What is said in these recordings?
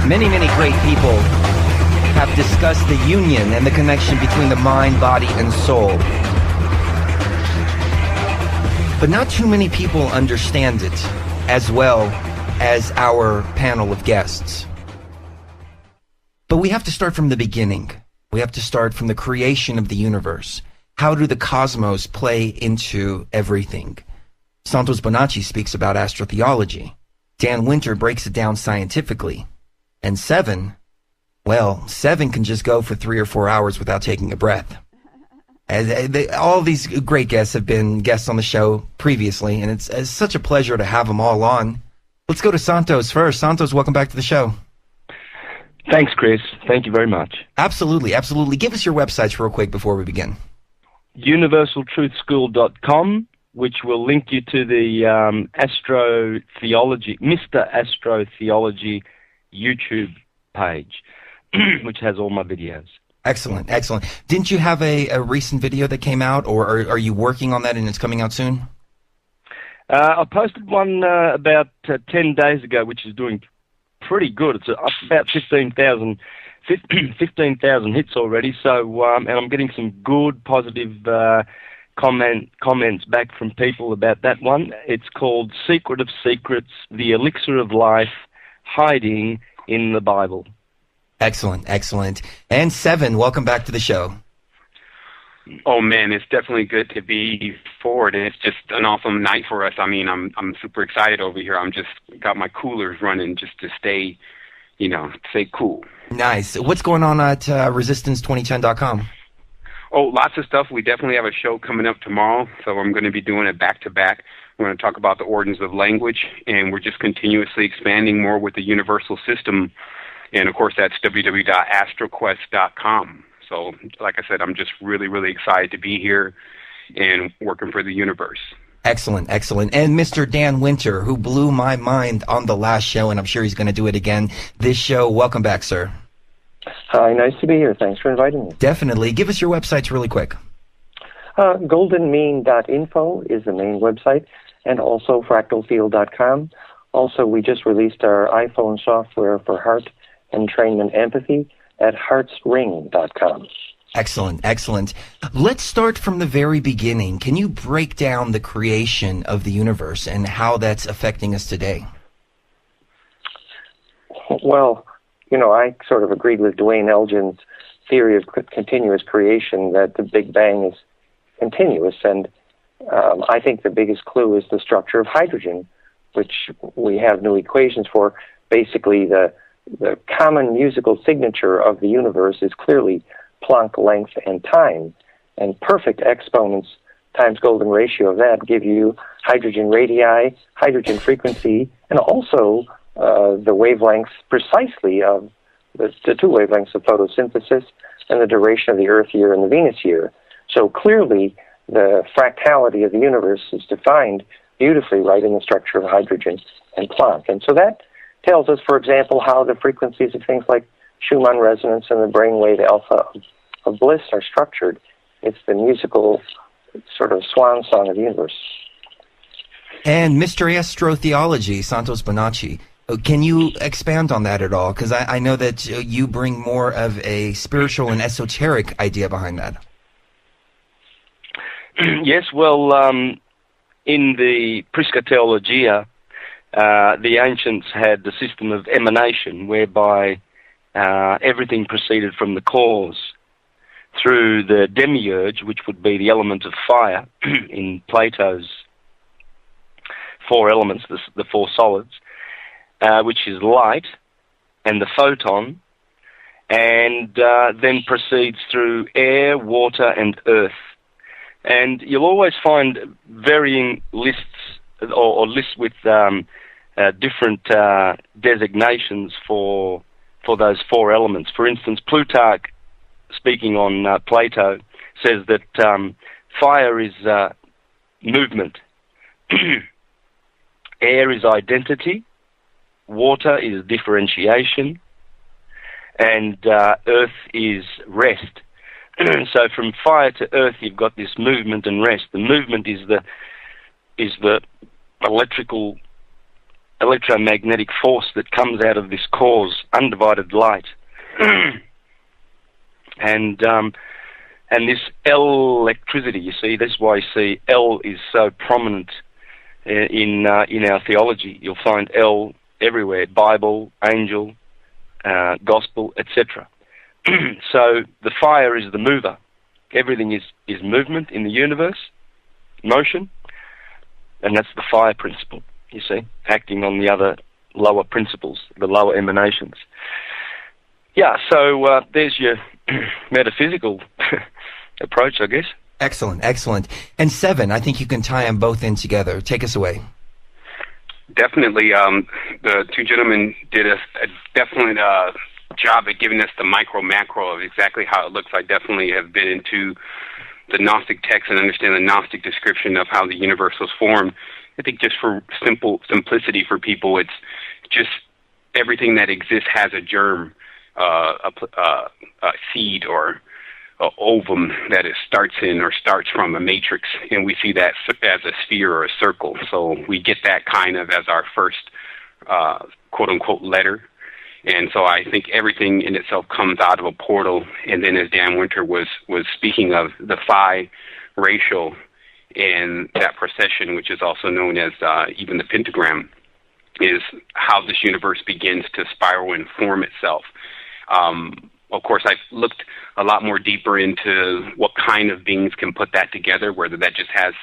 Many, many great people have discussed the union and the connection between the mind, body, and soul. But not too many people understand it as well as our panel of guests. But we have to start from the beginning. We have to start from the creation of the universe. How do the cosmos play into everything? Santos Bonacci speaks about astrotheology. Dan Winter breaks it down scientifically. And Sevan can just go for 3 or 4 hours without taking a breath. All these great guests have been guests on the show previously, and it's such a pleasure to have them all on. Let's go to Santos first. Santos, welcome back to the show. Thanks, Chris. Thank you very much. Absolutely, absolutely. Give us your websites real quick before we begin. UniversalTruthSchool.com, which will link you to the Astrotheology, Mr. Astrotheology YouTube page, which has all my videos. Excellent, excellent. Didn't you have a recent video that came out, or are you working on that and it's coming out soon? I posted one about 10 days ago, which is doing pretty good. It's up about 15,000 hits already. So, and I'm getting some good, positive comments back from people about that one. It's called Secret of Secrets, the Elixir of Life, Hiding in the Bible. Excellent, excellent. And Sevan, welcome back to the show. Oh man, it's definitely good to be forward, and it's just an awesome night for us. I mean, I'm super excited over here. I'm just got my coolers running just to stay cool. Nice. What's going on at resistance2010.com? Oh, lots of stuff. We definitely have a show coming up tomorrow, so I'm going to be doing it back to back. We're going to talk about the origins of language, and we're just continuously expanding more with the universal system. And of course, that's www.astroquest.com. So, like I said, I'm just really, really excited to be here and working for the universe. Excellent, excellent. And Mr. Dan Winter, who blew my mind on the last show, and I'm sure he's going to do it again this show. Welcome back, sir. Hi, nice to be here. Thanks for inviting me. Definitely. Give us your websites really quick. goldenmean.info is the main website, and also fractalfield.com. Also, we just released our iPhone software for heart entrainment empathy at heartsring.com. Excellent, excellent. Let's start from the very beginning. Can you break down the creation of the universe and how that's affecting us today? Well, I sort of agreed with Dwayne Elgin's theory of continuous creation, that the Big Bang is continuous, and I think the biggest clue is the structure of hydrogen, which we have new equations for. Basically, the common musical signature of the universe is clearly Planck length and time, and perfect exponents times golden ratio of that give you hydrogen radii, hydrogen frequency, and also the wavelengths precisely of the two wavelengths of photosynthesis and the duration of the Earth year and the Venus year. So clearly the fractality of the universe is defined beautifully right in the structure of hydrogen and Planck. And so that tells us, for example, how the frequencies of things like Schumann resonance and the brainwave alpha of bliss are structured. It's the musical sort of swan song of the universe. And Mr. Astrotheology, Santos Bonacci, can you expand on that at all? Because I know that you bring more of a spiritual and esoteric idea behind that. Yes, well, in the Prisca Theologia, the ancients had the system of emanation, whereby everything proceeded from the cause through the demiurge, which would be the element of fire in Plato's four elements, the four solids, which is light, and the photon, and then proceeds through air, water, and earth. And you'll always find varying lists, or lists with different designations for those four elements. For instance, Plutarch, speaking on Plato, says that fire is movement, air is identity, water is differentiation, and earth is rest. So from fire to earth, you've got this movement and rest. The movement is the electrical electromagnetic force that comes out of this core's undivided light. And this L electricity, you see, that's why you see L is so prominent in our theology. You'll find L everywhere: Bible, angel, gospel, etc. So the fire is the mover. Everything is movement in the universe, motion, and that's the fire principle, you see, acting on the other lower principles, the lower emanations. Yeah, so there's your metaphysical approach, I guess. Excellent, excellent. And Sevan, I think you can tie them both in together. Take us away. Definitely. The two gentlemen did a definite job at giving us the micro-macro of exactly how it looks. I definitely have been into the Gnostic text and understand the Gnostic description of how the universe was formed. I think just for simplicity for people, it's just everything that exists has a germ, a seed or ovum that it starts in or starts from a matrix, and we see that as a sphere or a circle. So we get that kind of as our first quote-unquote letter. And so I think everything in itself comes out of a portal. And then as Dan Winter was speaking of, the phi ratio and that procession, which is also known as even the pentagram, is how this universe begins to spiral and form itself. Of course, I've looked a lot more deeper into what kind of beings can put that together, whether that just has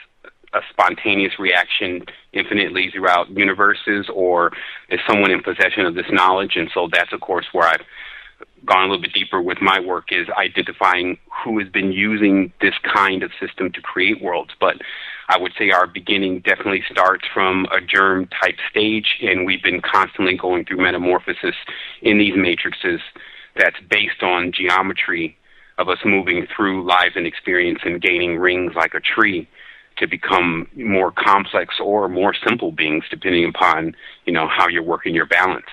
a spontaneous reaction infinitely throughout universes, or is someone in possession of this knowledge. And so that's, of course, where I've gone a little bit deeper with my work, is identifying who has been using this kind of system to create worlds. But I would say our beginning definitely starts from a germ type stage, and we've been constantly going through metamorphosis in these matrices that's based on geometry of us moving through lives and experience and gaining rings like a tree to become more complex or more simple beings, depending upon, how you're working your balance.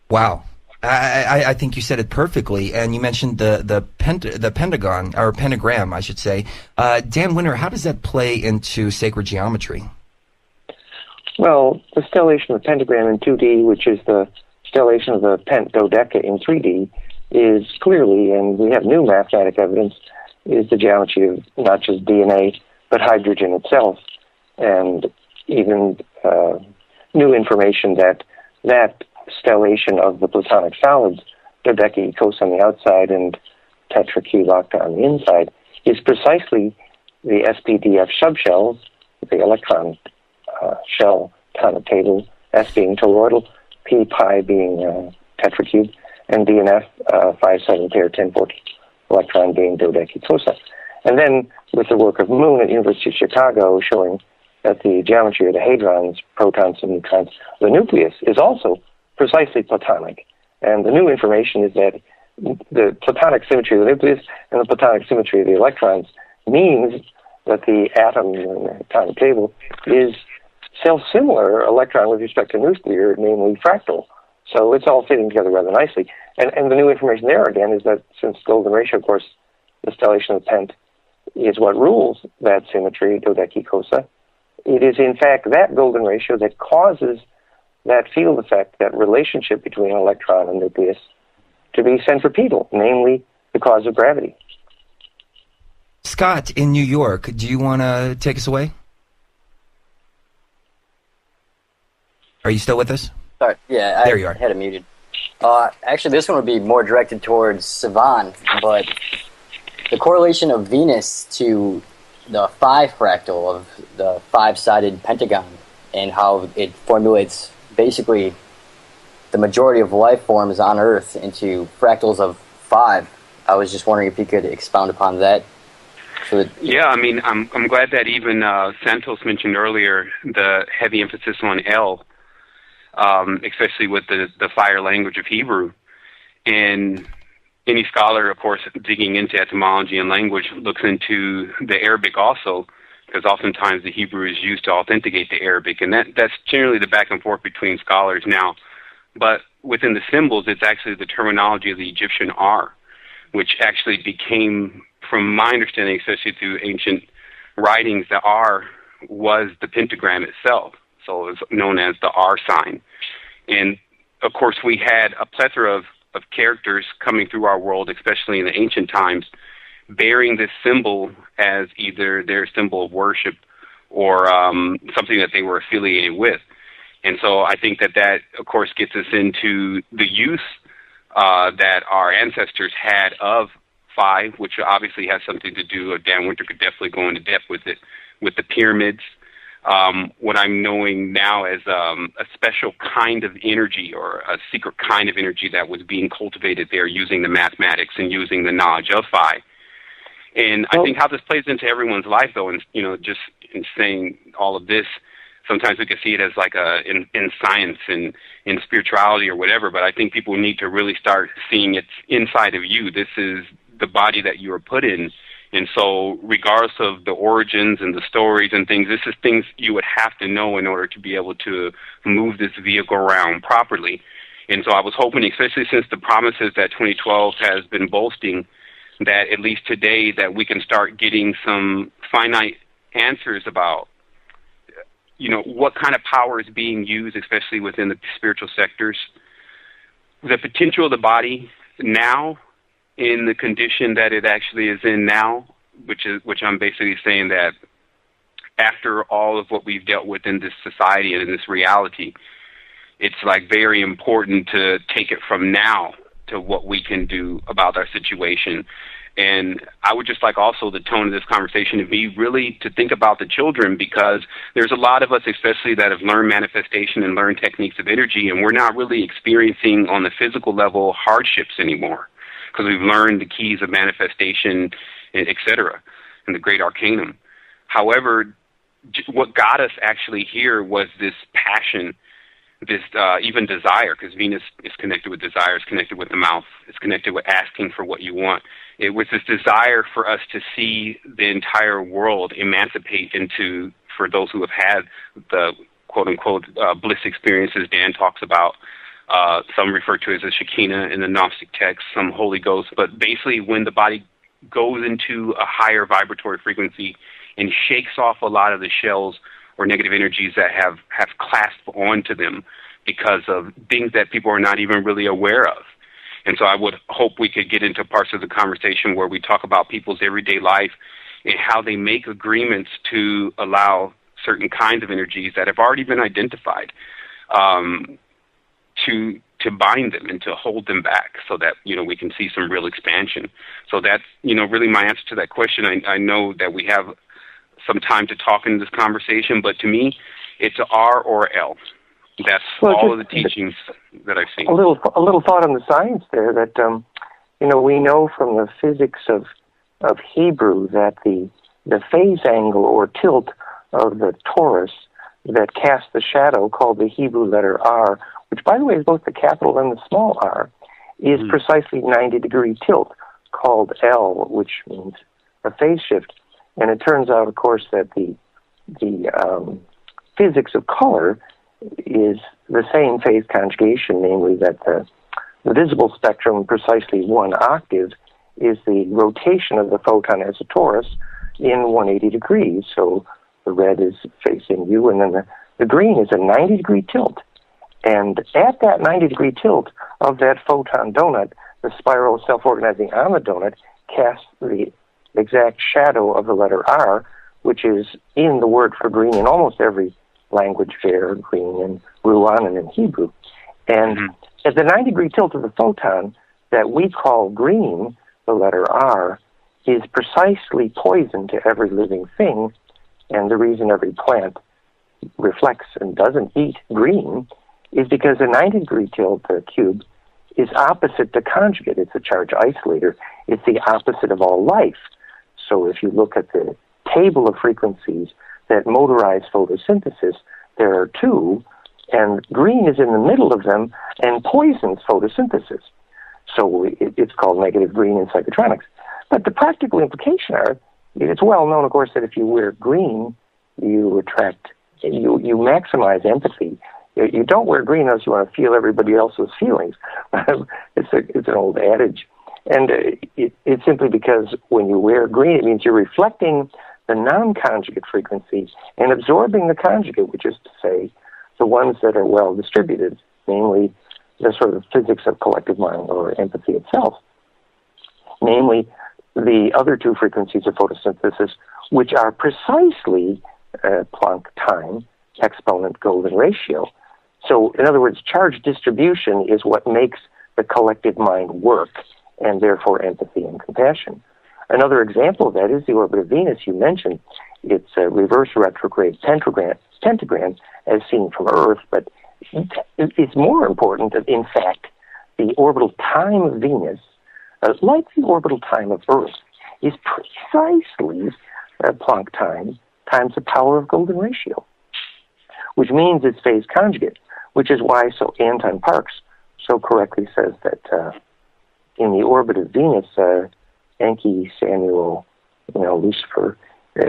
Wow. I think you said it perfectly, and you mentioned the pentagon, or pentagram, I should say. Dan Winter, how does that play into sacred geometry? Well, the stellation of the pentagram in 2D, which is the stellation of the pentadodeca in 3D, is clearly, and we have new mathematic evidence, is the geometry of not just DNA, but hydrogen itself, and even new information that stellation of the platonic solids, dodecaecos on the outside and tetracubocta on the inside, is precisely the SPDF subshells, the electron shell kind of table, S being toroidal, P pi being tetracube, and DNF 5, 7 pair 10, 14 electron being dodecaecosa. And then with the work of Moon at University of Chicago showing that the geometry of the hadrons, protons, and neutrons, the nucleus is also precisely platonic. And the new information is that the platonic symmetry of the nucleus and the platonic symmetry of the electrons means that the atom in the atomic table is self-similar electron with respect to nuclear, namely fractal. So it's all fitting together rather nicely. And the new information there, again, is that since golden ratio, of course, the stellation of the pent is what rules that symmetry, dodecaecosa, it is, in fact, that golden ratio that causes that field effect, that relationship between electron and nucleus, to be centripetal, namely the cause of gravity. Scott, in New York, do you want to take us away? Are you still with us? Sorry, yeah, there you are. I had it muted. Actually, this one would be more directed towards Sevan, but the correlation of Venus to the phi fractal of the five-sided pentagon and how it formulates basically the majority of life forms on Earth into fractals of 5. I was just wondering if you could expound upon that. Yeah, I mean, I'm glad that even Santos mentioned earlier the heavy emphasis on L, especially with the fire language of Hebrew. And any scholar, of course, digging into etymology and language looks into the Arabic also, because oftentimes the Hebrew is used to authenticate the Arabic, and that's generally the back and forth between scholars now. But within the symbols, it's actually the terminology of the Egyptian R, which actually became, from my understanding, especially through ancient writings, the R was the pentagram itself. So it's known as the R sign. And, of course, we had a plethora of characters coming through our world, especially in the ancient times, bearing this symbol as either their symbol of worship or something that they were affiliated with. And so I think that, of course, gets us into the use that our ancestors had of 5, which obviously has something to do, Dan Winter could definitely go into depth with it, with the pyramids, what I'm knowing now as a special kind of energy or a secret kind of energy that was being cultivated there using the mathematics and using the knowledge of 5. And I think how this plays into everyone's life, though, and, you know, just in saying all of this, sometimes we can see it as like in science and in spirituality or whatever, but I think people need to really start seeing it's inside of you. This is the body that you are put in. And so regardless of the origins and the stories and things, this is things you would have to know in order to be able to move this vehicle around properly. And so I was hoping, especially since the promises that 2012 has been boasting, that at least today that we can start getting some finite answers about, you know, what kind of power is being used, especially within the spiritual sectors, the potential of the body now in the condition that it actually is in now, which I'm basically saying that after all of what we've dealt with in this society and in this reality, it's like very important to take it from now to what we can do about our situation. And I would just like also the tone of this conversation to be really to think about the children, because there's a lot of us, especially that have learned manifestation and learned techniques of energy, and we're not really experiencing on the physical level hardships anymore because we've learned the keys of manifestation, et cetera, in the great arcanum. However, what got us actually here was this passion, this even desire, because Venus is connected with desire, it's connected with the mouth, it's connected with asking for what you want. It was this desire for us to see the entire world emancipate into, for those who have had the quote-unquote bliss experiences Dan talks about. Some refer to it as a Shekinah in the Gnostic text, some Holy Ghost, but basically when the body goes into a higher vibratory frequency and shakes off a lot of the shells or negative energies that have clasped onto them because of things that people are not even really aware of. And so I would hope we could get into parts of the conversation where we talk about people's everyday life and how they make agreements to allow certain kinds of energies that have already been identified to bind them and to hold them back so that, you know, we can see some real expansion. So that's, you know, really my answer to that question. I know that we have some time to talk in this conversation, but to me, it's R or L. That's all of the teachings that I've seen. A little thought on the science there that, you know, we know from the physics of Hebrew that the phase angle or tilt of the torus that casts the shadow, called the Hebrew letter R, which, by the way, is both the capital and the small r, is precisely 90-degree tilt, called L, which means a phase shift. And it turns out, of course, that the physics of color is the same phase conjugation, namely that the visible spectrum, precisely 1 octave, is the rotation of the photon as a torus in 180 degrees. So the red is facing you, and then the green is a 90-degree tilt. And at that 90-degree tilt of that photon donut, the spiral self-organizing on the donut casts the exact shadow of the letter R, which is in the word for green in almost every language, fair, green, and ruan, and in Hebrew. And at the 90-degree tilt of the photon that we call green, the letter R, is precisely poison to every living thing. And the reason every plant reflects and doesn't eat green is because the 90-degree tilt, the cube, is opposite to conjugate. It's a charge isolator. It's the opposite of all life. So if you look at the table of frequencies that motorize photosynthesis, there are 2, and green is in the middle of them and poisons photosynthesis. So it's called negative green in psychotronics. But the practical implication are, it's well known, of course, that if you wear green, you attract, you maximize empathy. You don't wear green unless you want to feel everybody else's feelings. It's an old adage. And it's simply because when you wear green, it means you're reflecting the non-conjugate frequencies and absorbing the conjugate, which is to say the ones that are well distributed, namely the sort of physics of collective mind or empathy itself. Namely, the other two frequencies of photosynthesis, which are precisely Planck time, exponent golden ratio. So, in other words, charge distribution is what makes the collective mind work, and therefore empathy and compassion. Another example of that is the orbit of Venus you mentioned. It's a reverse retrograde pentagram as seen from Earth, but it's more important that, in fact, the orbital time of Venus, like the orbital time of Earth, is precisely Planck time times the power of golden ratio, which means it's phase conjugate, which is why Anton Parks so correctly says that in the orbit of Venus, Enki Samuel, Lucifer,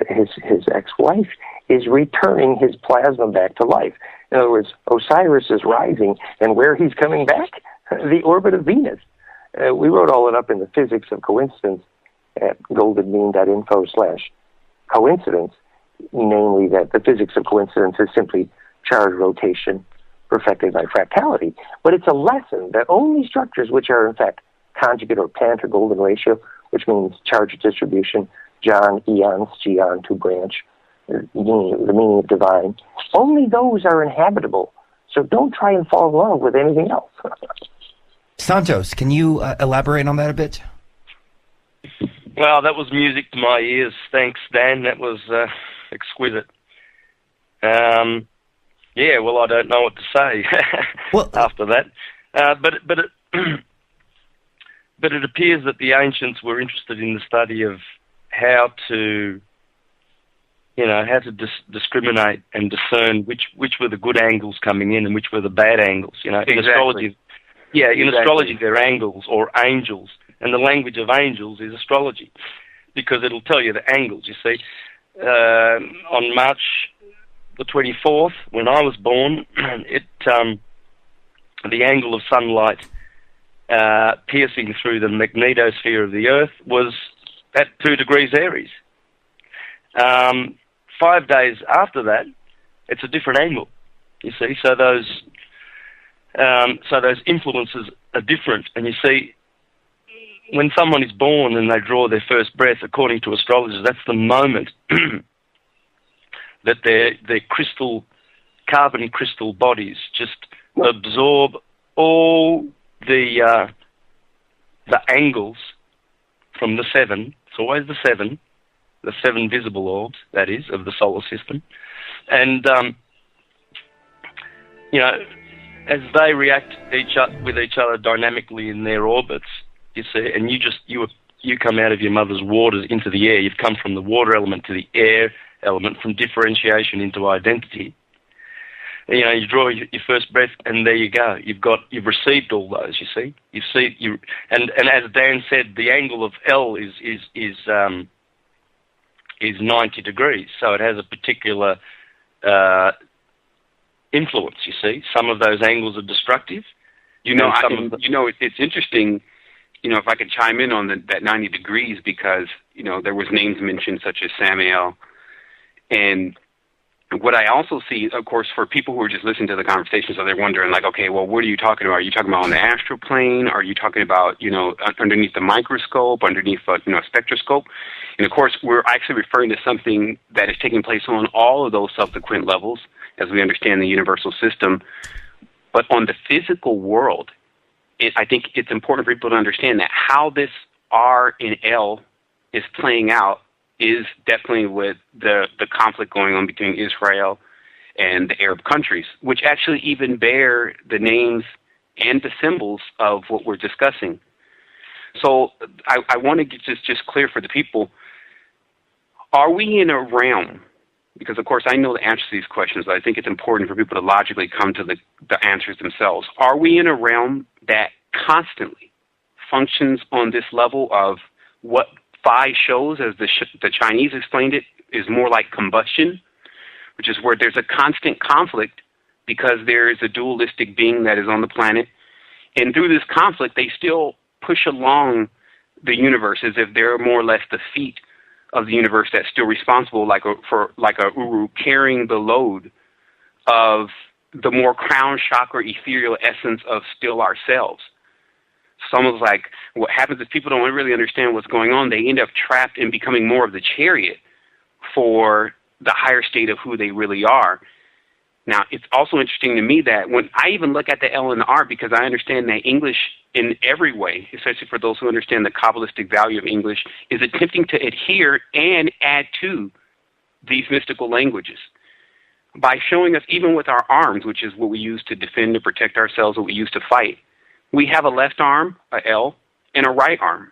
his ex-wife, is returning his plasma back to life. In other words, Osiris is rising, and where he's coming back? The orbit of Venus. We wrote all it up in the physics of coincidence at goldenmean.info/coincidence, namely that the physics of coincidence is simply charge rotation perfected by fractality. But it's a lesson that only structures which are, in fact, conjugate or pant or golden ratio, which means charge distribution, John, eons, geon, to branch, the meaning of divine, only those are inhabitable. So don't try and fall in love with anything else. Santos, can you elaborate on that a bit? Well, that was music to my ears. Thanks, Dan. That was exquisite. Yeah, well, I don't know what to say after that. But it appears that the ancients were interested in the study of how to discriminate and discern which were the good angles coming in and which were the bad angles. In astrology, astrology they're angles or angels, and the language of angels is astrology, because it'll tell you the angles. You see, on March the 24th, when I was born, the angle of sunlight piercing through the magnetosphere of the Earth was at 2 degrees Aries. 5 days after that, it's a different angle. You see, so those influences are different. And you see, when someone is born and they draw their first breath, according to astrologers, that's the moment that their carbon crystal bodies just absorb all the angles from the seven. It's always the seven visible orbs, that is, of the solar system. And, as they react with each other dynamically in their orbits, you see, and you come out of your mother's waters into the air. You've come from the water element to the air element, from differentiation into identity. You draw your first breath, and there you go. You've received all those. You see, and as Dan said, the angle of L is 90 degrees, so it has a particular influence. You see, some of those angles are destructive. It's interesting. If I could chime in on that 90 degrees, because there was names mentioned such as Samael. And what I also see, of course, for people who are just listening to the conversation, so they're wondering, like, okay, well, what are you talking about? Are you talking about on the astral plane? Are you talking about, underneath the microscope, underneath a spectroscope? And, of course, we're actually referring to something that is taking place on all of those subsequent levels as we understand the universal system. But on the physical world, I think it's important for people to understand that how this R and L is playing out is definitely with the conflict going on between Israel and the Arab countries, which actually even bear the names and the symbols of what we're discussing. So I want to get just clear for the people, are we in a realm, because of course I know the answer to these questions, but I think it's important for people to logically come to the answers themselves. Are we in a realm that constantly functions on this level of what Phi shows, as the Chinese explained it, is more like combustion, which is where there's a constant conflict because there is a dualistic being that is on the planet. And through this conflict, they still push along the universe as if they're more or less the feet of the universe that's still responsible, like a Uru, carrying the load of the more crown chakra ethereal essence of still ourselves. Someone's like, what happens is people don't really understand what's going on. They end up trapped in becoming more of the chariot for the higher state of who they really are. Now, it's also interesting to me that when I even look at the L and the R, because I understand that English in every way, especially for those who understand the Kabbalistic value of English, is attempting to adhere and add to these mystical languages. By showing us, even with our arms, which is what we use to defend and protect ourselves, what we use to fight, we have a left arm, a L, and a right arm.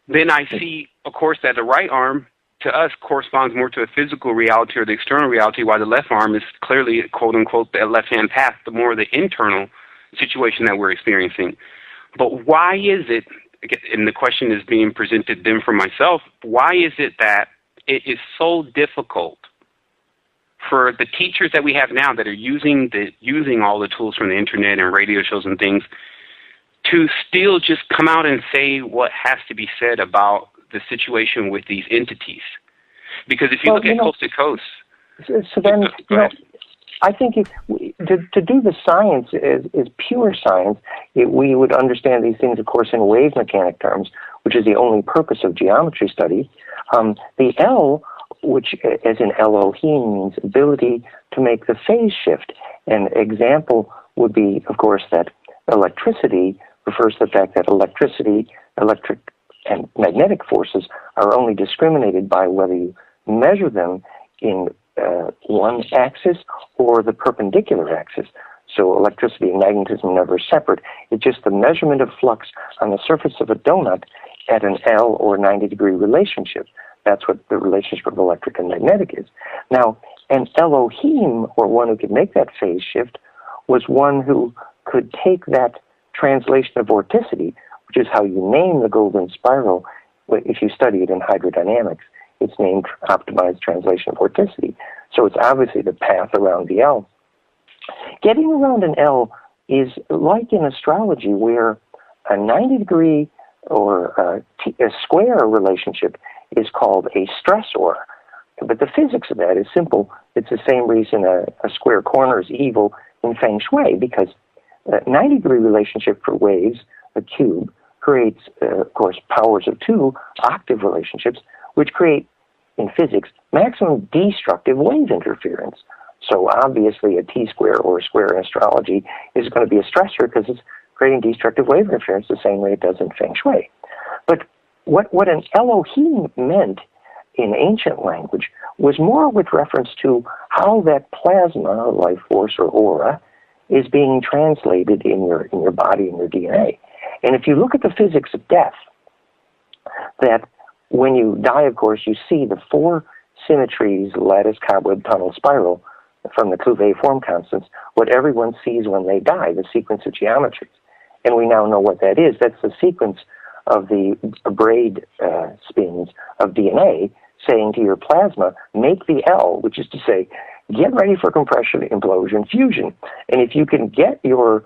Then I see, of course, that the right arm to us corresponds more to a physical reality or the external reality, while the left arm is clearly, quote unquote, the left-hand path, the more the internal situation that we're experiencing. But why is it, and the question is being presented then for myself, why is it that it is so difficult for the teachers that we have now that are using all the tools from the internet and radio shows and things to still just come out and say what has to be said about the situation with these entities? Because if you look at Coast to Coast... So then, I think to do the science is pure science, we would understand these things, of course, in wave mechanic terms, which is the only purpose of geometry study. The L, which as in Elohim means ability to make the phase shift. An example would be, of course, that electricity refers to the fact that electricity, electric and magnetic forces are only discriminated by whether you measure them in one axis or the perpendicular axis. So electricity and magnetism are never separate. It's just the measurement of flux on the surface of a donut at an L or 90-degree relationship. That's what the relationship of electric and magnetic is. Now, an Elohim, or one who could make that phase shift, was one who could take that translation of vorticity, which is how you name the golden spiral. If you study it in hydrodynamics, it's named optimized translation of vorticity. So it's obviously the path around the L. Getting around an L is like in astrology, where a 90-degree or a square relationship is called a stressor. But the physics of that is simple. It's the same reason a square corner is evil in Feng Shui, because a 90-degree relationship for waves, a cube, creates, of course, powers of 2 octave relationships, which create, in physics, maximum destructive wave interference. So obviously a T-square or a square in astrology is going to be a stressor because it's creating destructive wave interference the same way it does in Feng Shui. But what an Elohim meant in ancient language was more with reference to how that plasma, life force, or aura is being translated in your body, in your DNA. And if you look at the physics of death, that when you die, of course, you see the 4 symmetries, lattice, cobweb, tunnel, spiral, from the Couvé form constants, what everyone sees when they die, the sequence of geometries. And we now know what that is. That's the sequence of the braid spins of DNA saying to your plasma, make the L, which is to say, get ready for compression, implosion, fusion. And if you can get your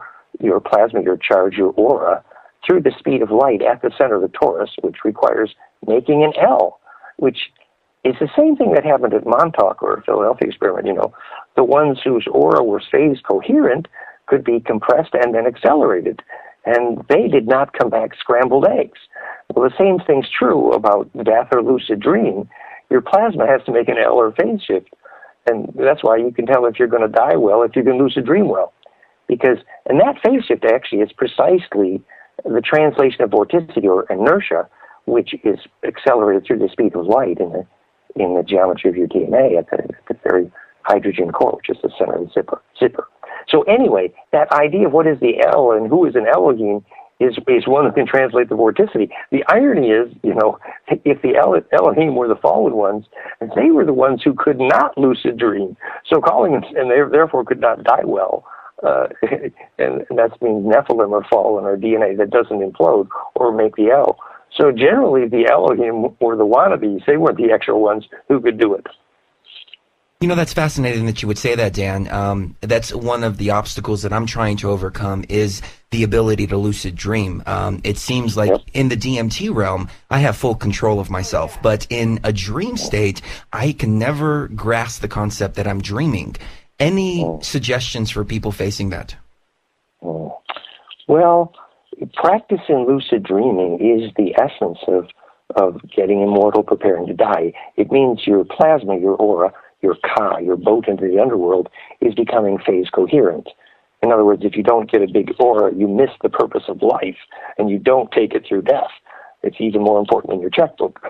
plasma, your charge, your aura, through the speed of light at the center of the torus, which requires making an L, which is the same thing that happened at Montauk or Philadelphia experiment. The ones whose aura was phase coherent could be compressed and then accelerated, and they did not come back scrambled eggs. Well, the same thing's true about death or lucid dream. Your plasma has to make an L or phase shift, and that's why you can tell if you're going to die well if you can lucid dream well. And that phase shift actually is precisely the translation of vorticity or inertia, which is accelerated through the speed of light in the geometry of your DNA at the very hydrogen core, which is the center of the zipper. So anyway, that idea of what is the L and who is an Elohim is one that can translate the vorticity. The irony is, if the Elohim were the fallen ones, they were the ones who could not lucid dream. So calling them, and they therefore could not die well. And that means Nephilim or fallen or DNA that doesn't implode or make the L. So generally the Elohim were the wannabes. They weren't the actual ones who could do it. You know, that's fascinating that you would say that, Dan. That's one of the obstacles that I'm trying to overcome is the ability to lucid dream. It seems like in the DMT realm, I have full control of myself, but in a dream state, I can never grasp the concept that I'm dreaming. Any suggestions for people facing that? Well, practicing lucid dreaming is the essence of getting immortal, preparing to die. It means your plasma, your aura, your ka, your boat into the underworld, is becoming phase coherent. In other words, if you don't get a big aura, you miss the purpose of life, and you don't take it through death. It's even more important than your checkbook.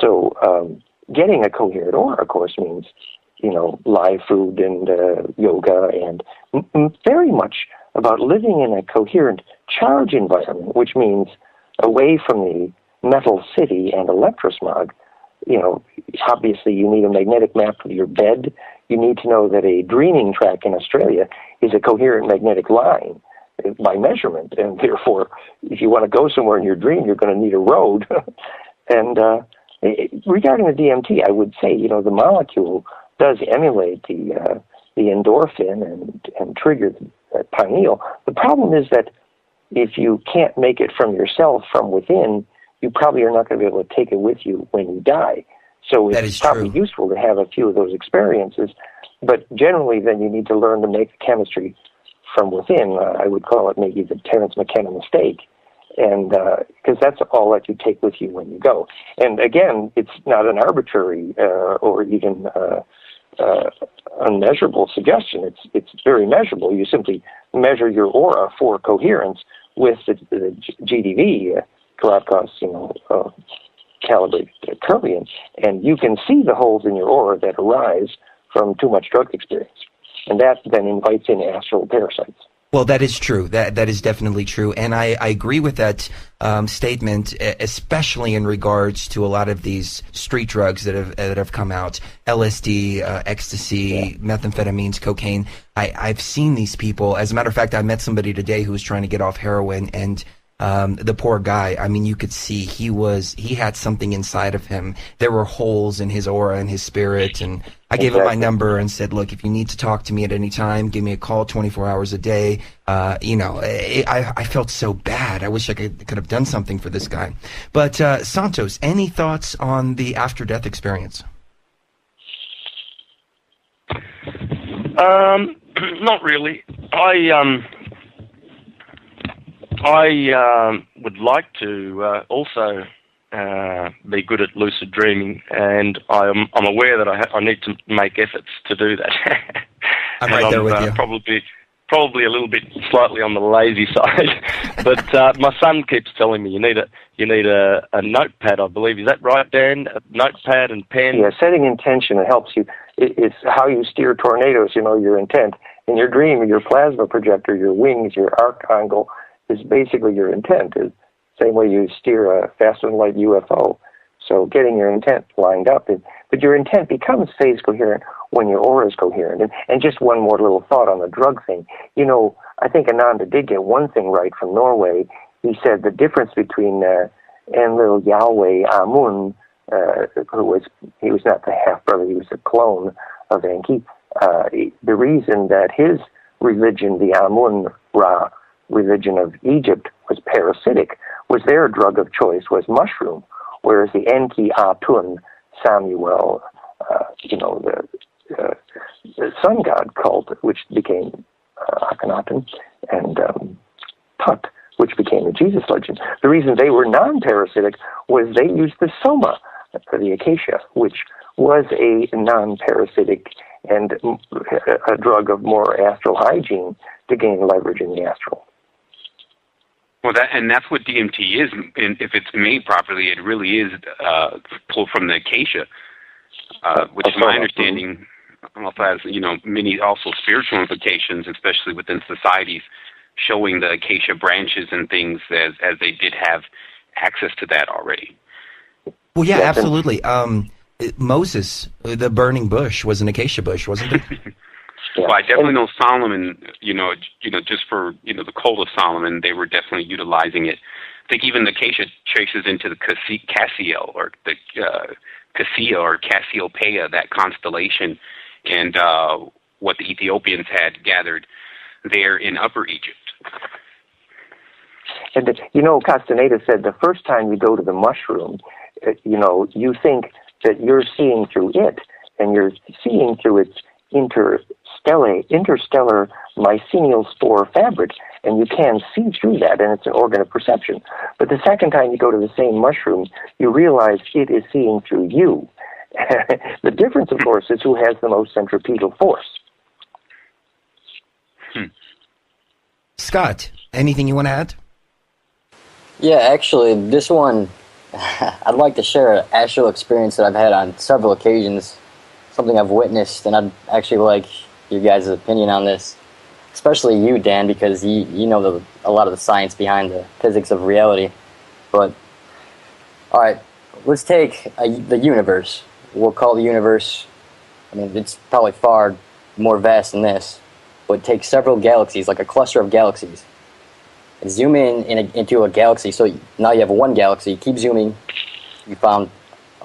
So getting a coherent aura, of course, means, live food and yoga, and very much about living in a coherent charge environment, which means away from the metal city and electrosmog. Obviously you need a magnetic map for your bed. You need to know that a dreaming track in Australia is a coherent magnetic line by measurement, and therefore, if you want to go somewhere in your dream, you're going to need a road. And regarding the DMT, I would say, the molecule does emulate the endorphin and trigger the pineal. The problem is that if you can't make it from yourself, from within, you probably are not going to be able to take it with you when you die. So it's probably useful to have a few of those experiences, but generally then you need to learn to make the chemistry from within. I would call it maybe the Terence McKenna mistake, and because that's all that you take with you when you go. And again, it's not an arbitrary or even unmeasurable suggestion. It's very measurable. You simply measure your aura for coherence with the GDV, Galapagos, calibrated Kirlian, and you can see the holes in your aura that arise from too much drug experience, and that then invites in astral parasites. Well, that is true. That is definitely true, and I agree with that statement, especially in regards to a lot of these street drugs that have come out: LSD, ecstasy, methamphetamines, cocaine. I've seen these people. As a matter of fact, I met somebody today who was trying to get off heroin, and the poor guy, I mean, you could see he had something inside of him. There were holes in his aura and his spirit, and I gave him my number and said, look, if you need to talk to me at any time, give me a call 24 hours a day. I felt so bad. I wish I could have done something for this guy. But Santos, any thoughts on the after-death experience? Not really. I would like to also be good at lucid dreaming, and I'm aware that I need to make efforts to do that. I'm right there with you. Probably a little bit slightly on the lazy side, but my son keeps telling me you need a notepad. I believe, is that right, Dan? A notepad and pen. Yeah, setting intention, it helps you. It's how you steer tornadoes. Your intent in your dream, your plasma projector, your wings, your arc angle is basically your intent. It's the same way you steer a faster-than-light UFO. So getting your intent lined up. But your intent becomes phase coherent when your aura is coherent. And just one more little thought on the drug thing. I think Ananda did get one thing right from Norway. He said the difference between Enlil Yahweh Amun, he was not the half-brother, he was a clone of Enki. The reason that his religion, the Amun-Ra religion of Egypt, was parasitic, was their drug of choice was mushroom, whereas the Enki Atun Samuel, the sun god cult, which became Akhenaten, and Tut, which became the Jesus legend. The reason they were non-parasitic was they used the soma, the acacia, which was a non-parasitic and a drug of more astral hygiene to gain leverage in the astral. Well, that's what DMT is, and if it's made properly, it really is pulled from the acacia, which is my understanding also has, many also spiritual implications, especially within societies, showing the acacia branches and things as they did have access to that already. Well, yeah, absolutely. Moses, the burning bush, was an acacia bush, wasn't it? Well, I definitely know Solomon, just for, the cult of Solomon, they were definitely utilizing it. I think even the acacia traces into the Cassiel, or the Cassia or Cassiopeia, that constellation, and what the Ethiopians had gathered there in Upper Egypt. And, Castaneda said the first time you go to the mushroom, you think that you're seeing through it, and you're seeing through its interstellar mycelial spore fabric, and you can see through that, and it's an organ of perception. But the second time you go to the same mushroom, you realize it is seeing through you. The difference, of course, is who has the most centripetal force. Scott, anything you want to add? Yeah, actually, this one, I'd like to share an actual experience that I've had on several occasions, something I've witnessed, and I'd actually like your guys' opinion on this, especially you, Dan, because you know a lot of the science behind the physics of reality. But, all right, let's take the universe. We'll call the universe, I mean, it's probably far more vast than this, but take several galaxies, like a cluster of galaxies, and zoom into a galaxy. So now you have one galaxy. You keep zooming. You found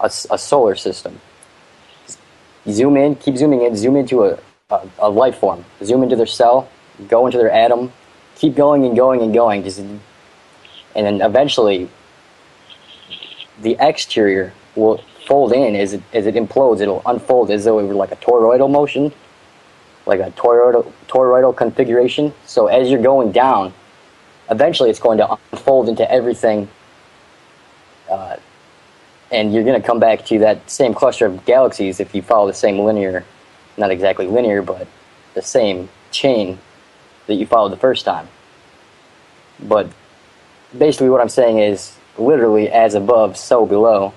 a solar system. You zoom in, keep zooming in, zoom into a life form. Zoom into their cell, go into their atom, keep going and going and going. And then eventually, the exterior will fold in as it implodes. It'll unfold as though it were like a toroidal motion, like a toroidal configuration. So as you're going down, eventually it's going to unfold into everything, and you're going to come back to that same cluster of galaxies if you follow the same linear, not exactly linear, but the same chain that you followed the first time. But basically what I'm saying is literally as above, so below.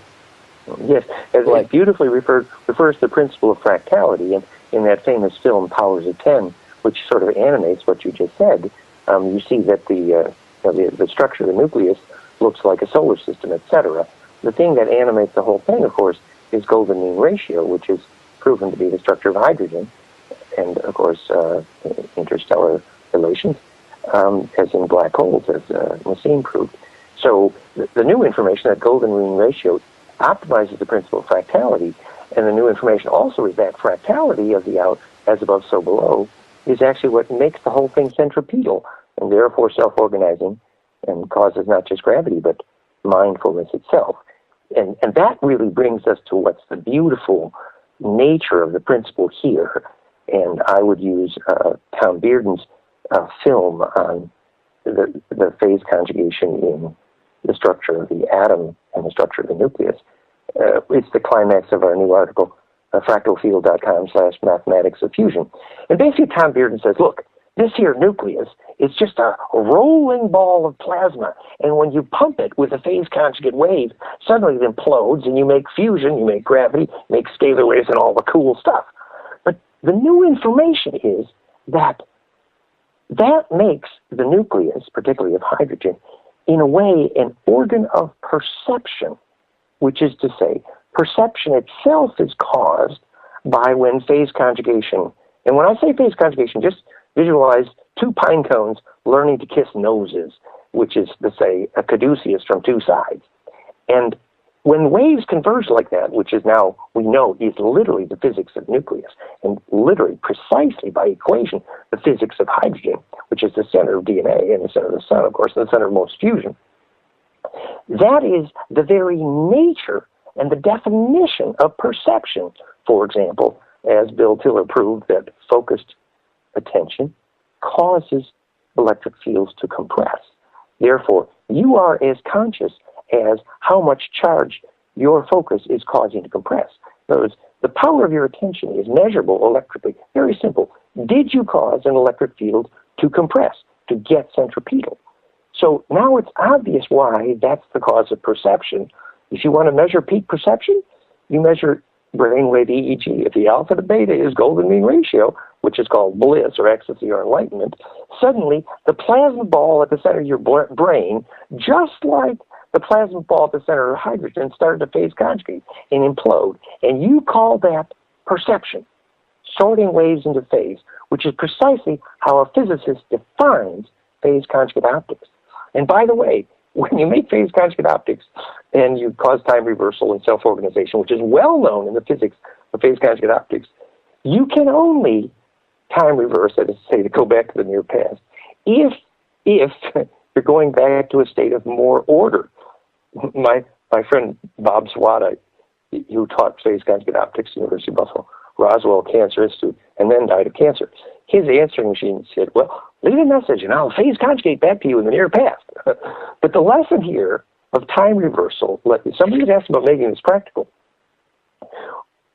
Yes, as it beautifully refers to the principle of fractality, and in that famous film Powers of Ten, which sort of animates what you just said, you see that the structure of the nucleus looks like a solar system, etc. The thing that animates the whole thing, of course, is golden mean ratio, which is proven to be the structure of hydrogen, and of course interstellar relations, as in black holes, as Nassim proved. So the new information, that golden mean ratio, optimizes the principle of fractality, and the new information also is that fractality of the out, as above, so below, is actually what makes the whole thing centripetal, and therefore self-organizing, and causes not just gravity, but mindfulness itself. And that really brings us to what's the beautiful nature of the principle here. And I would use Tom Bearden's film on the phase conjugation in the structure of the atom and the structure of the nucleus. It's the climax of our new article, fractalfield.com/mathematics of fusion. And basically Tom Bearden says, look, this here nucleus is just a rolling ball of plasma, and when you pump it with a phase conjugate wave, suddenly it implodes, and you make fusion, you make gravity, make scalar waves, and all the cool stuff. But the new information is that makes the nucleus, particularly of hydrogen, in a way an organ of perception, which is to say, perception itself is caused by when phase conjugation, and when I say phase conjugation, just visualize two pine cones learning to kiss noses, which is to say a caduceus from two sides. And when waves converge like that, which is now we know is literally the physics of nucleus, and literally precisely by equation the physics of hydrogen, which is the center of DNA and the center of the sun, of course, and the center of most fusion, that is the very nature and the definition of perception. For example, as Bill Tiller proved, that focused attention causes electric fields to compress. Therefore, you are as conscious as how much charge your focus is causing to compress. In other words, the power of your attention is measurable electrically. Very simple. Did you cause an electric field to compress, to get centripetal? So now it's obvious why that's the cause of perception. If you want to measure peak perception, you measure brainwave EEG. If the alpha to beta is golden mean ratio, which is called bliss or ecstasy or enlightenment, suddenly the plasma ball at the center of your brain, just like the plasma ball at the center of hydrogen, started to phase conjugate and implode. And you call that perception, sorting waves into phase, which is precisely how a physicist defines phase conjugate optics. And by the way, when you make phase conjugate optics and you cause time reversal and self-organization, which is well known in the physics of phase conjugate optics, you can only time reverse, that is to say, to go back to the near past, if you're going back to a state of more order. My friend Bob Swada, who taught phase conjugate optics at the University of Buffalo, Roswell Cancer Institute, and then died of cancer. His answering machine said, well, leave a message and I'll phase conjugate back to you in the near past. But the lesson here of time reversal, somebody was asked about making this practical.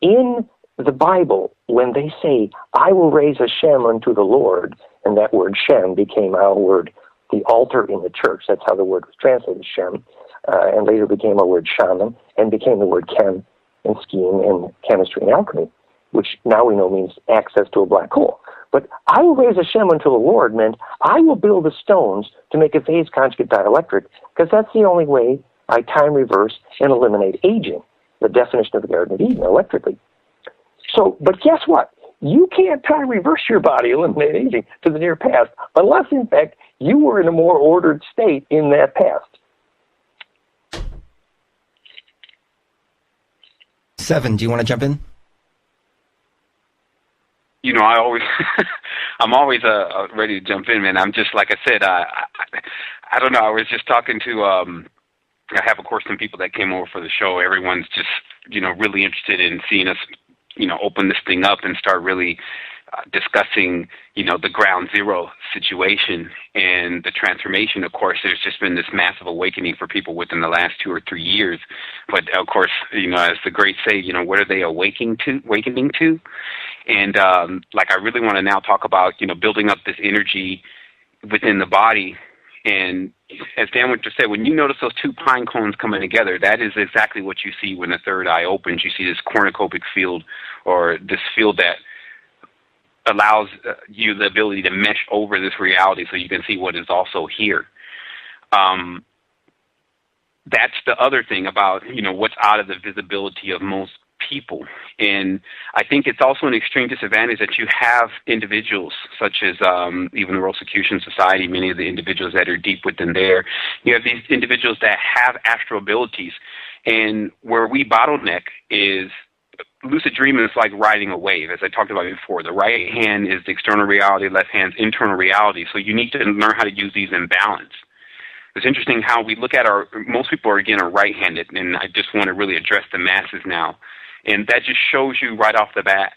In the Bible, when they say, I will raise a Shem unto the Lord, and that word Shem became our word, the altar in the church, that's how the word was translated, Shem, and later became our word shaman, and became the word chem and scheme and chemistry and alchemy, which now we know means access to a black hole. But I will raise a Shem unto the Lord meant I will build the stones to make a phase conjugate dielectric, because that's the only way I time reverse and eliminate aging, the definition of the Garden of Eden, electrically. So, but guess what? You can't time reverse your body, eliminate aging to the near past, unless, in fact, you were in a more ordered state in that past. Sevan, do you want to jump in? You know, I'm always ready to jump in, man. I'm just, like I said, I don't know. I was just talking to, I have, of course, some people that came over for the show. Everyone's just, really interested in seeing us, open this thing up and start really discussing, the ground zero situation and the transformation. Of course, there's just been this massive awakening for people within the last 2 or 3 years. But of course, as the greats say, what are they awakening to? And I really want to now talk about, building up this energy within the body. And as Dan Winter said, when you notice those two pine cones coming together, that is exactly what you see when the third eye opens. You see this cornucopic field, or this field that allows you the ability to mesh over this reality so you can see what is also here. That's the other thing about, what's out of the visibility of most people. And I think it's also an extreme disadvantage that you have individuals such as even the Rosicrucian Society, many of the individuals that are deep within there. You have these individuals that have astral abilities. And where we bottleneck is lucid dreaming is like riding a wave, as I talked about before. The right hand is the external reality, left hand's internal reality. So you need to learn how to use these in balance. It's interesting how we look at most people are right-handed, and I just want to really address the masses now. And that just shows you right off the bat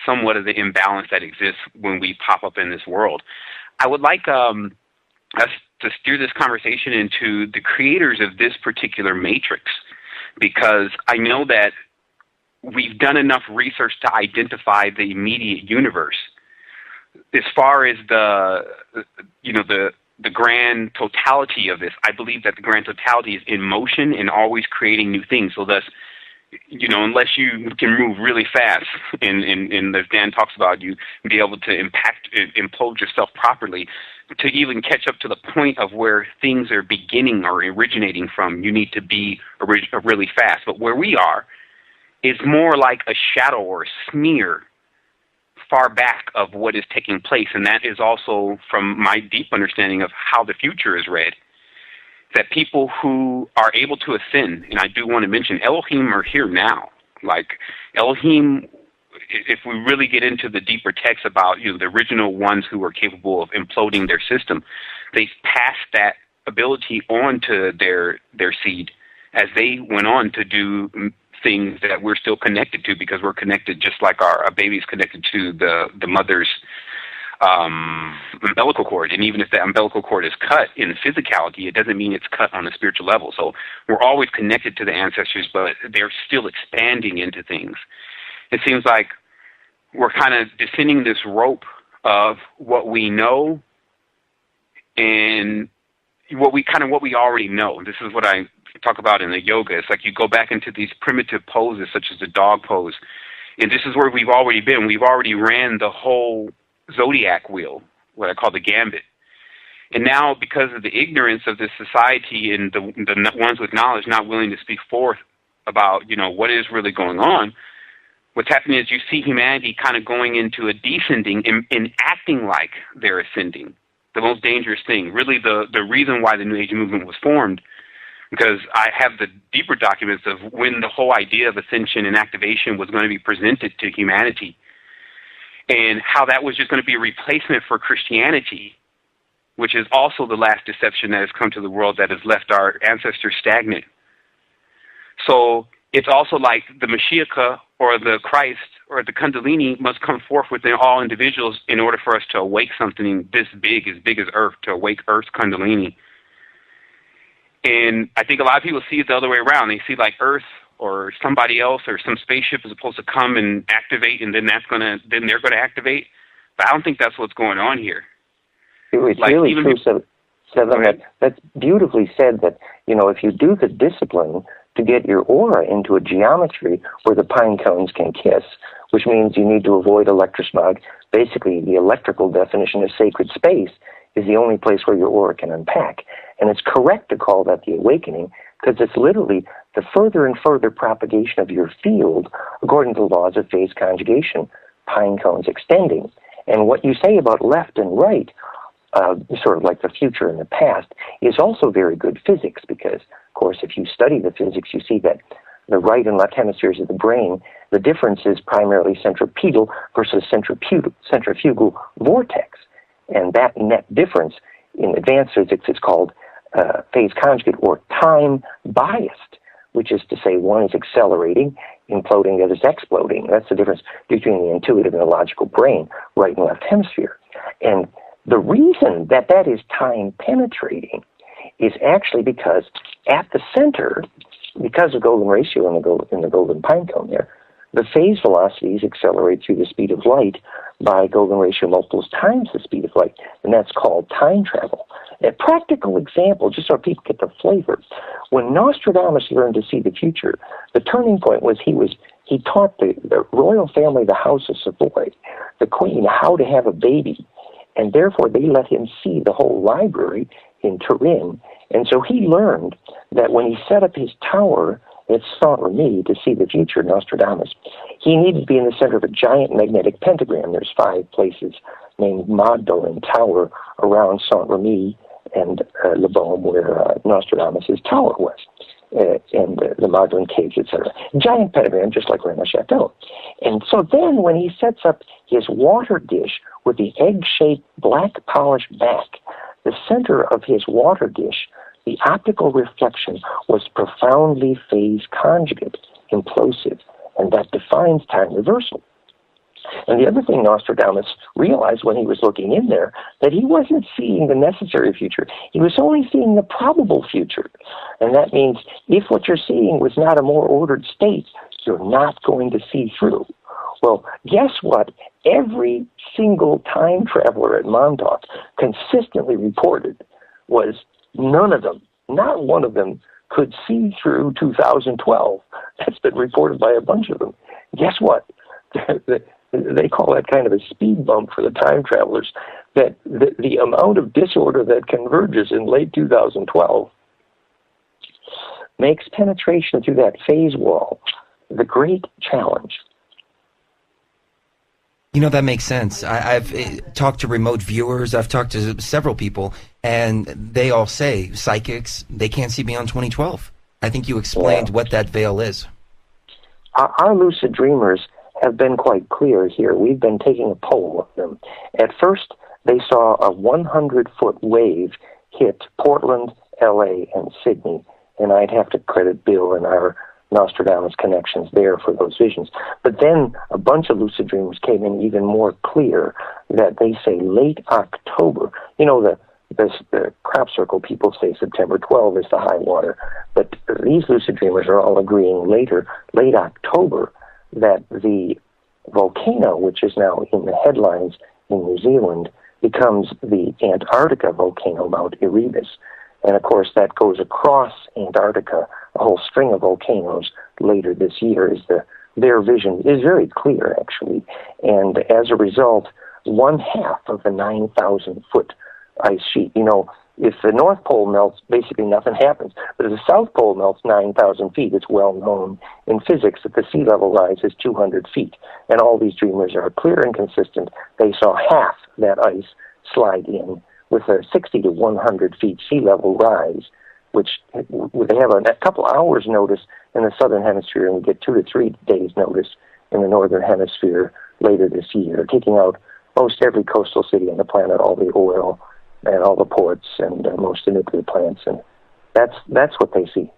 somewhat of the imbalance that exists when we pop up in this world. I would like us to steer this conversation into the creators of this particular matrix, because I know that we've done enough research to identify the immediate universe. As far as the grand totality of this, I believe that the grand totality is in motion and always creating new things. So thus, unless you can move really fast, and as Dan talks about, you be able to implode yourself properly, to even catch up to the point of where things are beginning or originating from, you need to be really fast. But where we are is more like a shadow or a smear far back of what is taking place. And that is also from my deep understanding of how the future is read, that people who are able to ascend, and I do want to mention Elohim are here now. Like Elohim, if we really get into the deeper text about the original ones who were capable of imploding their system, they passed that ability on to their seed as they went on to do things that we're still connected to, because we're connected just like our baby's connected to the mother's umbilical cord. And even if that umbilical cord is cut in physicality, it doesn't mean it's cut on a spiritual level. So we're always connected to the ancestors, but they're still expanding into things. It seems like we're kind of descending this rope of what we know and what we already know. This is what I talk about in the yoga. It's like you go back into these primitive poses, such as the dog pose, and this is where we've already been. We've already ran the whole zodiac wheel, what I call the gambit. And now, because of the ignorance of this society and the ones with knowledge not willing to speak forth about, what is really going on, what's happening is you see humanity kind of going into a descending and acting like they're ascending. the most dangerous thing. Really, the reason why the New Age movement was formed, because I have the deeper documents of when the whole idea of ascension and activation was going to be presented to humanity, and how that was just going to be a replacement for Christianity, which is also the last deception that has come to the world that has left our ancestors stagnant. So it's also like the Mashiach or the Christ or the Kundalini must come forth within all individuals in order for us to awake something this big as Earth, to awake Earth's Kundalini. And I think a lot of people see it the other way around. They see like Earth or somebody else or some spaceship is supposed to come and activate, and then they're gonna activate. But I don't think that's what's going on here. It's like, really true, Sevan. That's beautifully said. That if you do the discipline to get your aura into a geometry where the pine cones can kiss, which means you need to avoid electrosmog. Basically, the electrical definition of sacred space is the only place where your aura can unpack. And it's correct to call that the awakening, because it's literally the further and further propagation of your field according to the laws of phase conjugation, pine cones extending. And what you say about left and right, sort of like the future and the past, is also very good physics, because, of course, if you study the physics, you see that the right and left hemispheres of the brain, the difference is primarily centripetal versus centrifugal vortex. And that net difference in advanced physics is called phase conjugate, or time biased, which is to say one is accelerating, imploding, the other is exploding. That's the difference between the intuitive and the logical brain, right and left hemisphere. And the reason that that is time penetrating is actually because at the center, because of golden ratio in the golden pine cone there, the phase velocities accelerate through the speed of light by golden ratio multiples times the speed of light, and that's called time travel. A practical example, just so people get the flavor, when Nostradamus learned to see the future, the turning point was he taught the royal family, the House of Savoy, the Queen, how to have a baby, and therefore they let him see the whole library in Turin. And so he learned that when he set up his tower at Saint-Remy to see the future, Nostradamus, he needed to be in the center of a giant magnetic pentagram. There's 5 places named Magdalen Tower around Saint-Remy and Le Baume, where Nostradamus' tower was, and the Magdalen Caves, etc. Giant pentagram, just like Rennes Chateau. And so then when he sets up his water dish with the egg-shaped black polished back, the center of his water dish, the optical reflection was profoundly phase conjugate, implosive, and that defines time reversal. And the other thing Nostradamus realized when he was looking in there, that he wasn't seeing the necessary future. He was only seeing the probable future. And that means if what you're seeing was not a more ordered state, you're not going to see through. Well, guess what? Every single time traveler at Montauk consistently reported was none of them, not one of them, could see through 2012. That's been reported by a bunch of them. Guess what? They call that kind of a speed bump for the time travelers, that the amount of disorder that converges in late 2012 makes penetration through that phase wall the great challenge. That makes sense. I've talked to remote viewers. I've talked to several people, and they all say psychics, they can't see beyond 2012. I think you explained what that veil is. Our lucid dreamers have been quite clear here. We've been taking a poll of them. At first, they saw a 100-foot wave hit Portland, L.A., and Sydney, and I'd have to credit Bill and our Nostradamus connections there for those visions. But then a bunch of lucid dreamers came in even more clear that they say late October. The crop circle people say September 12 is the high water, but these lucid dreamers are all agreeing late October, that the volcano, which is now in the headlines in New Zealand, becomes the Antarctica volcano, Mount Erebus. And of course, that goes across Antarctica, a whole string of volcanoes later this year. Their vision is very clear, actually. And as a result, 1/2 of the 9,000-foot ice sheet, if the North Pole melts, basically nothing happens. But if the South Pole melts 9,000 feet, it's well known in physics that the sea level rise is 200 feet. And all these dreamers are clear and consistent. They saw half that ice slide in with a 60 to 100 feet sea level rise, which they have a couple hours notice in the southern hemisphere, and we get 2 to 3 days notice in the northern hemisphere later this year, taking out most every coastal city on the planet, all the oil and all the ports and most of the nuclear plants, and that's what they see.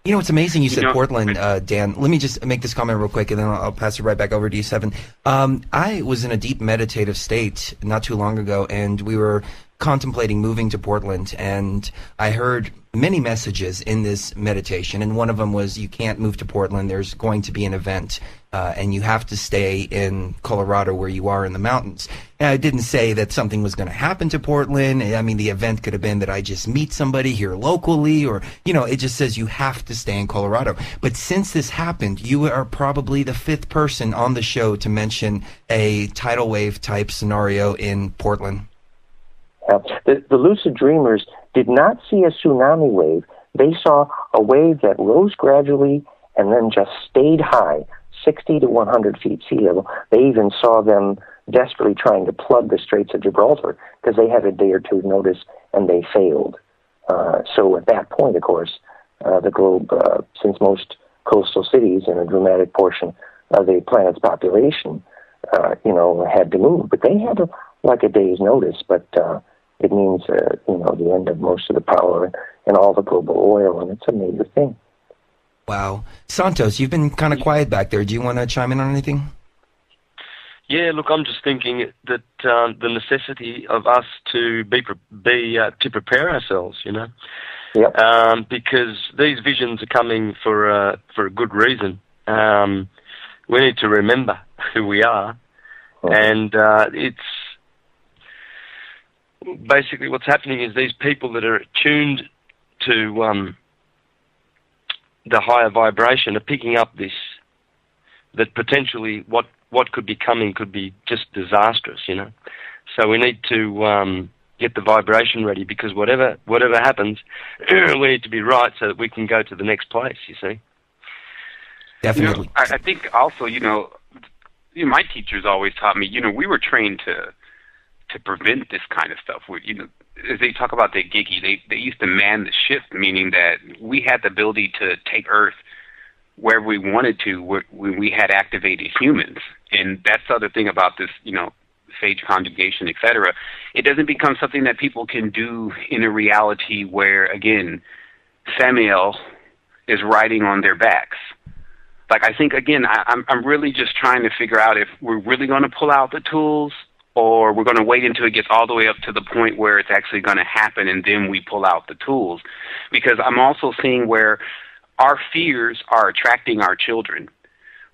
You know, it's amazing you said Portland, Dan. Let me just make this comment real quick, and then I'll pass it right back over to you, Sevan. I was in a deep meditative state not too long ago, and we were contemplating moving to Portland, and I heard many messages in this meditation, and one of them was, you can't move to Portland. There's going to be an event, and you have to stay in Colorado where you are in the mountains. And I didn't say that something was going to happen to Portland. I mean, the event could have been that I just meet somebody here locally, or, you know, it just says you have to stay in Colorado. But since this happened, you are probably the 5th person on the show to mention a tidal wave type scenario in Portland. The lucid dreamers did not see a tsunami wave. They saw a wave that rose gradually and then just stayed high, 60 to 100 feet sea level. They even saw them desperately trying to plug the Straits of Gibraltar because they had a day or two notice and they failed. So at that point, of course, the globe, since most coastal cities and a dramatic portion of the planet's population, had to move. But they had like a day's notice, but it means, the end of most of the power and all the global oil, and it's a major thing. Wow. Santos, you've been kind of quiet back there. Do you want to chime in on anything? Yeah, look, I'm just thinking that the necessity of us to to prepare ourselves, Yep. Because these visions are coming for a good reason. We need to remember who we are, and it's basically what's happening is these people that are attuned to the higher vibration are picking up this, that potentially what could be coming could be just disastrous, So we need to get the vibration ready, because whatever happens, we need to be right so that we can go to the next place, you see. Definitely. I think also, my teachers always taught me, we were trained to prevent this kind of stuff. As they talk about the Geki, they used to man the ship, meaning that we had the ability to take Earth wherever we wanted to when we had activated humans. And that's the other thing about this, phage conjugation, etc. It doesn't become something that people can do in a reality where, again, Samael is riding on their backs. Like, I think, again, I'm really just trying to figure out if we're really going to pull out the tools, or we're going to wait until it gets all the way up to the point where it's actually going to happen and then we pull out the tools. Because I'm also seeing where our fears are attracting our children.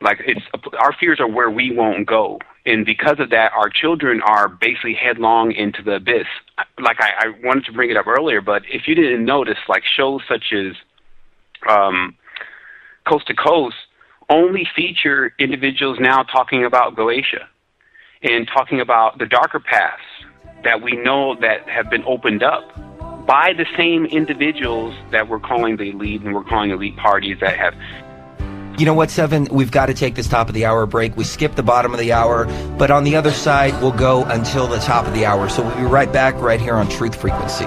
Like, our fears are where we won't go. And because of that, our children are basically headlong into the abyss. Like, I wanted to bring it up earlier, but if you didn't notice, like shows such as Coast to Coast only feature individuals now talking about Goetia and talking about the darker paths that we know that have been opened up by the same individuals that we're calling the elite, and we're calling elite parties that have... You know what, Sevan? We've got to take this top of the hour break. We skipped the bottom of the hour, but on the other side, we'll go until the top of the hour. So we'll be right back right here on Truth Frequency.